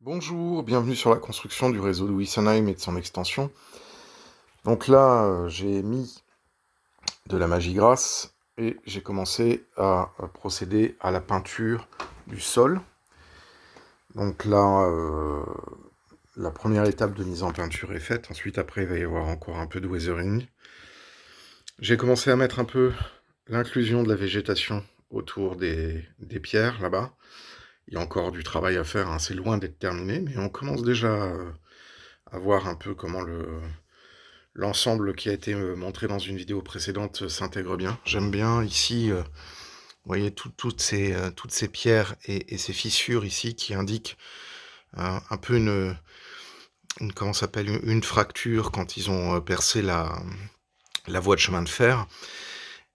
Bonjour, bienvenue sur la construction du réseau de Wissenheim et de son extension. Donc là, j'ai mis de la magie grasse et j'ai commencé à procéder à la peinture du sol. Donc là, la première étape de mise en peinture est faite. Ensuite, après, il va y avoir encore un peu de weathering. J'ai commencé à mettre un peu l'inclusion de la végétation autour des pierres, là-bas. Il y a encore du travail à faire, hein, c'est loin d'être terminé, mais on commence déjà à voir un peu comment l'ensemble qui a été montré dans une vidéo précédente s'intègre bien. J'aime bien ici, vous voyez, toutes ces pierres et ces fissures ici qui indiquent un peu comment ça s'appelle, une fracture quand ils ont percé la voie de chemin de fer.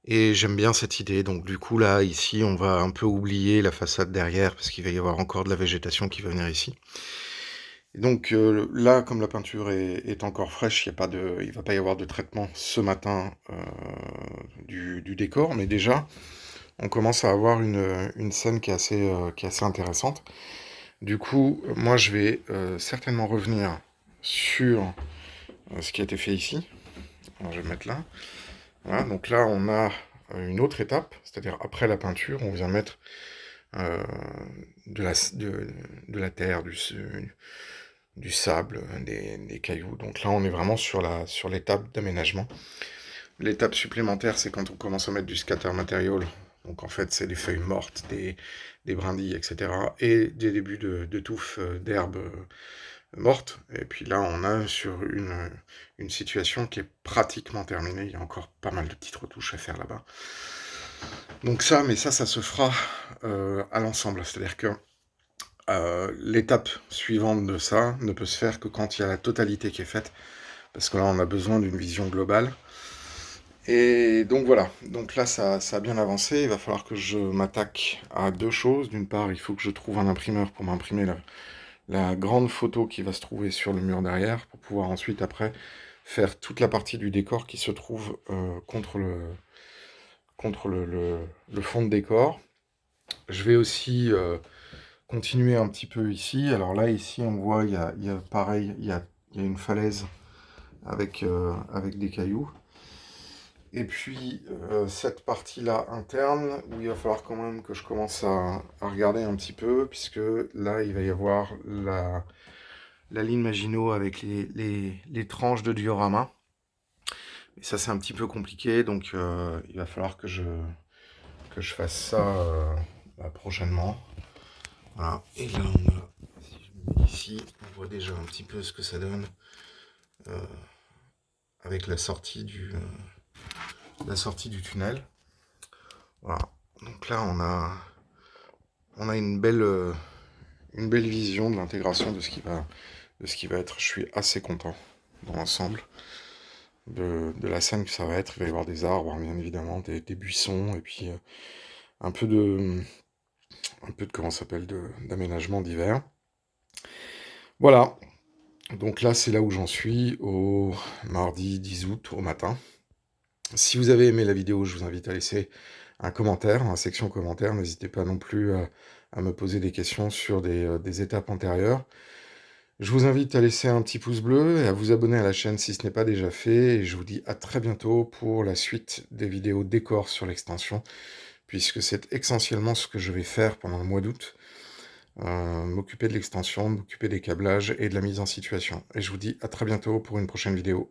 Et j'aime bien cette idée. Donc du coup, là, ici, on va un peu oublier la façade derrière parce qu'il va y avoir encore de la végétation qui va venir ici. Et donc là, comme la peinture est encore fraîche, il ne va pas y avoir de traitement ce matin du décor, mais déjà, on commence à avoir une scène qui est assez intéressante. Du coup, moi, je vais certainement revenir sur ce qui a été fait ici. Alors, je vais mettre là. Voilà, donc là, on a une autre étape, c'est-à-dire après la peinture, on vient mettre euh, de la terre, du sable, des cailloux. Donc là, on est vraiment sur l'étape d'aménagement. L'étape supplémentaire, c'est quand on commence à mettre du scatter material. Donc en fait, c'est des feuilles mortes, des brindilles, etc. Et des débuts de touffes d'herbes mortes. Et puis là, on a sur une situation qui est pratiquement terminée. Il y a encore pas mal de petites retouches à faire là-bas. Donc ça, mais ça se fera à l'ensemble. C'est-à-dire que l'étape suivante de ça ne peut se faire que quand il y a la totalité qui est faite, parce que là on a besoin d'une vision globale. Et donc voilà, donc là ça a bien avancé, il va falloir que je m'attaque à deux choses. D'une part, il faut que je trouve un imprimeur pour m'imprimer la grande photo qui va se trouver sur le mur derrière, pour pouvoir ensuite après faire toute la partie du décor qui se trouve contre le fond de décor. Je vais aussi continuer un petit peu ici. Alors là, ici, on voit, il y a pareil, il y a une falaise avec des cailloux. Et puis, cette partie-là interne, où il va falloir quand même que je commence à regarder un petit peu, puisque là, il va y avoir la ligne Maginot avec les tranches de diorama. Et ça, c'est un petit peu compliqué, donc il va falloir que je fasse ça prochainement. Voilà. Et là, si je me mets ici, on voit déjà un petit peu ce que ça donne avec la sortie du tunnel. Voilà. Donc là, on a une belle vision de l'intégration de ce qui va être. Je suis assez content dans l'ensemble de la scène que ça va être. Il va y avoir des arbres, bien évidemment, des buissons, et puis un peu de comment ça s'appelle, d'aménagement divers. Voilà. Donc là, c'est là où j'en suis, au mardi 10 août au matin. Si vous avez aimé la vidéo, je vous invite à laisser un commentaire, dans la section commentaires. N'hésitez pas non plus à me poser des questions sur des étapes antérieures. Je vous invite à laisser un petit pouce bleu et à vous abonner à la chaîne si ce n'est pas déjà fait. Et je vous dis à très bientôt pour la suite des vidéos décors sur l'extension, puisque c'est essentiellement ce que je vais faire pendant le mois d'août. M'occuper de l'extension, m'occuper des câblages et de la mise en situation. Et je vous dis à très bientôt pour une prochaine vidéo.